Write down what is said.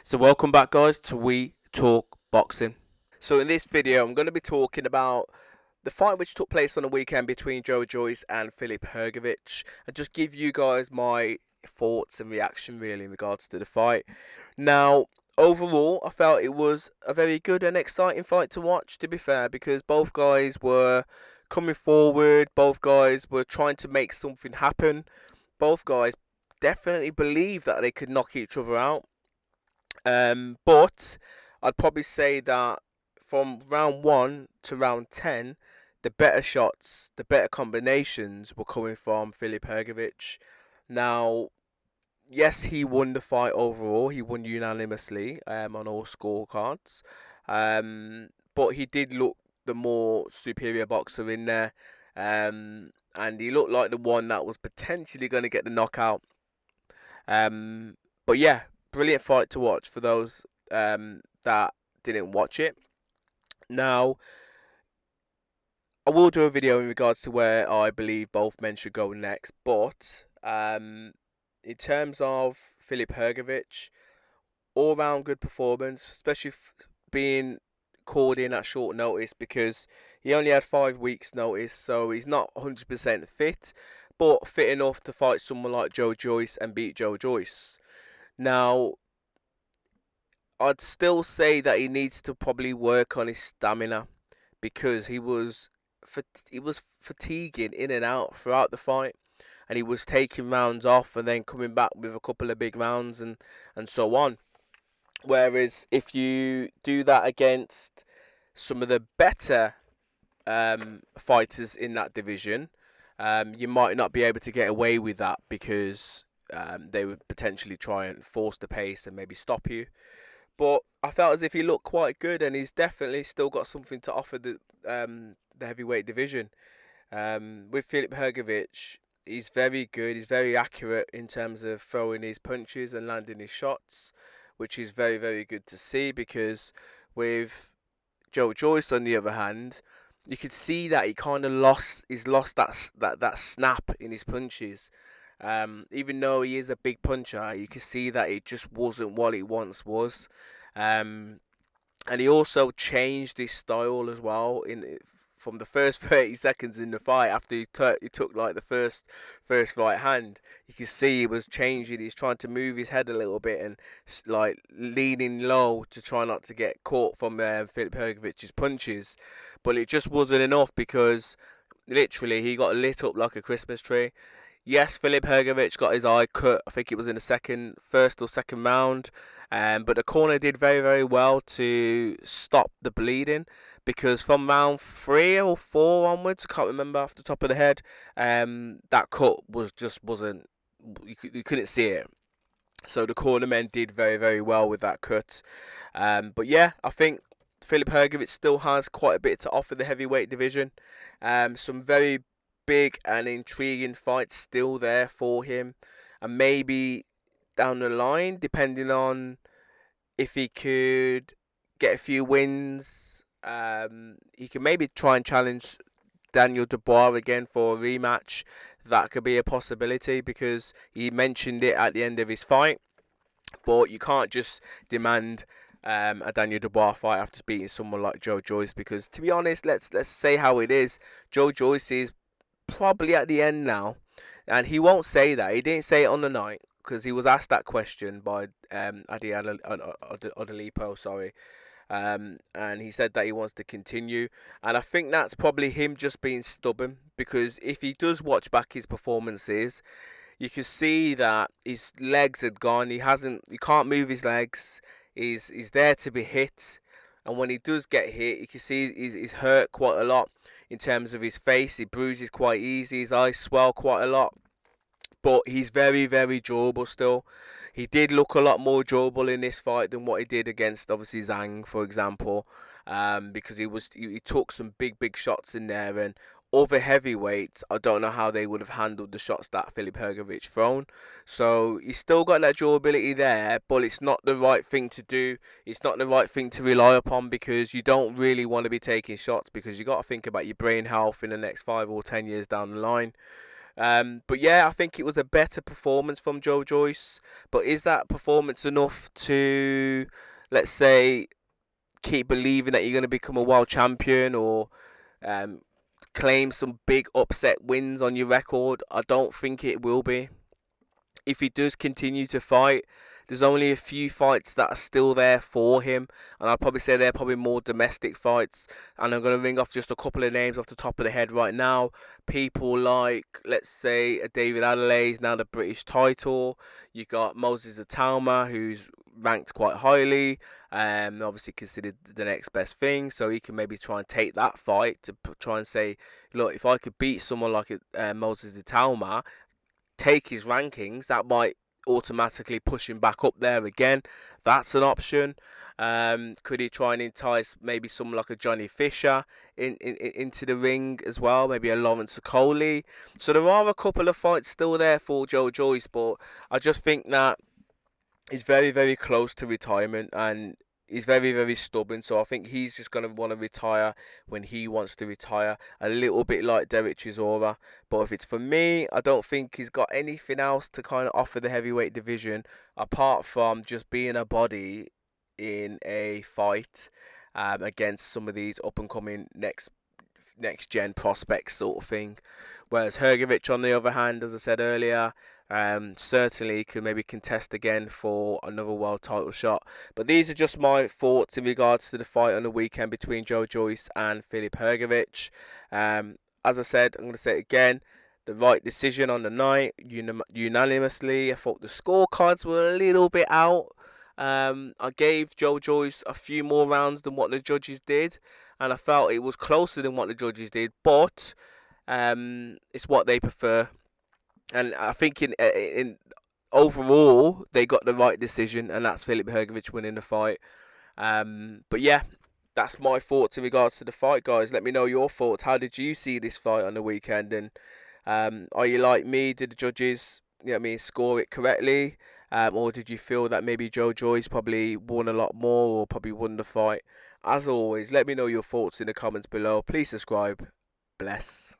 So welcome back guys to We Talk Boxing. So in this video I'm going to be talking about the fight which took place on the weekend between jOYCE and Filip Hrgovic and just give you guys my thoughts and reaction really in regards to the fight. Now overall I felt it was a very good and exciting fight to watch, to be fair, because both guys were coming forward, both guys were trying to make something happen, both guys definitely believed that they could knock each other out. But I'd probably say that from round 1 to round 10, the better shots, the better combinations were coming from Filip Hrgovic. Now, yes, he won the fight overall. He won unanimously on all scorecards. But he did look the more superior boxer in there. And he looked like the one that was potentially going to get the knockout. But yeah, brilliant fight to watch for those that didn't watch it. Now, I will do a video in regards to where I believe both men should go next. But in terms of Filip Hrgovic, all-round good performance, especially being called in at short notice because he only had 5 weeks notice, so he's not 100% fit, but fit enough to fight someone like jOYCE and beat jOYCE. Now, I'd still say that he needs to probably work on his stamina because he was fatiguing in and out throughout the fight, and he was taking rounds off and then coming back with a couple of big rounds and so on. Whereas if you do that against some of the better fighters in that division, you might not be able to get away with that because they would potentially try and force the pace and maybe stop you. But I felt as if he looked quite good, and he's definitely still got something to offer the heavyweight division. With Filip Hrgovic, he's very good. He's very accurate in terms of throwing his punches and landing his shots, which is very, very good to see. Because with jOYCE, on the other hand, you could see that he kind of lost that snap in his punches. Even though he is a big puncher, you can see that it just wasn't what it once was. And he also changed his style as well from the first 30 seconds in the fight. After he took like the first right hand, you can see he was changing. He's trying to move his head a little bit and like leaning low to try not to get caught from Filip Hrgovic's punches. But it just wasn't enough because literally he got lit up like a Christmas tree. Yes, Filip Hrgovic got his eye cut. I think it was in the first or second round. But the corner did very, very well to stop the bleeding because from round 3 or 4 onwards, I can't remember off the top of the head, that cut wasn't. You couldn't see it. So the cornermen did very, very well with that cut. But yeah, I think Filip Hrgovic still has quite a bit to offer the heavyweight division. Some very big and intriguing fights still there for him, and maybe down the line, depending on if he could get a few wins, he can maybe try and challenge Daniel Dubois again for a rematch. That could be a possibility because he mentioned it at the end of his fight. But you can't just demand a Daniel Dubois fight after beating someone like jOYCE, because to be honest, let's say how it is. jOYCE is probably at the end now, and he won't say that. He didn't say it on the night because he was asked that question by Adi Odolipo, sorry, and he said that he wants to continue, and I think that's probably him just being stubborn, because if he does watch back his performances, you can see that his legs had gone. He can't move his legs. He's there to be hit, and when he does get hit, you can see he's hurt quite a lot in terms of his face. He bruises quite easy. His eyes swell quite a lot. But he's very, very durable still. He did look a lot more durable in this fight than what he did against, obviously, Zhang, for example. Because he took some big shots in there, and other heavyweights, I don't know how they would have handled the shots that Filip Hrgovic thrown. So he's still got that durability there, but it's not the right thing to do. It's not the right thing to rely upon, because you don't really want to be taking shots, because you got to think about your brain health in the next 5 or 10 years down the line. But yeah, I think it was a better performance from jOYCE. But is that performance enough to, let's say, keep believing that you're going to become a world champion, or um, claim some big upset wins on your record? I don't think it will be. If he does continue to fight, there's only a few fights that are still there for him, and I'd probably say they're probably more domestic fights. And I'm going to ring off just a couple of names off the top of the head right now. People like, let's say, David Adelaide's now the British title. You got Moses Atalma, who's ranked quite highly, obviously considered the next best thing, so he can maybe try and take that fight to try and say, look, if I could beat someone like Moses Atalma, take his rankings, that might automatically push him back up there again. That's an option. Could he try and entice maybe someone like a Johnny Fisher into the ring as well? Maybe a Lawrence Okoli. So there are a couple of fights still there for jOYCE, but I just think that he's very, very close to retirement, and he's very, very stubborn. So I think he's just going to want to retire when he wants to retire, a little bit like Derek Chisora. But if it's for me, I don't think he's got anything else to kind of offer the heavyweight division apart from just being a body in a fight against some of these up and coming next gen prospects sort of thing. Whereas Hrgovic, on the other hand, as I said earlier, certainly could maybe contest again for another world title shot. But these are just my thoughts in regards to the fight on the weekend between jOYCE and Filip Hrgovic. As I said, I'm going to say it again, the right decision on the night, unanimously. I thought the scorecards were a little bit out. I gave jOYCE a few more rounds than what the judges did, and I felt it was closer than what the judges did, but it's what they prefer. And I think in overall, they got the right decision, and that's Filip Hrgovic winning the fight. But yeah, that's my thoughts in regards to the fight, guys. Let me know your thoughts. How did you see this fight on the weekend? And are you like me? Did the judges, score it correctly? Or did you feel that maybe jOYCE probably won a lot more, or probably won the fight? As always, let me know your thoughts in the comments below. Please subscribe. Bless.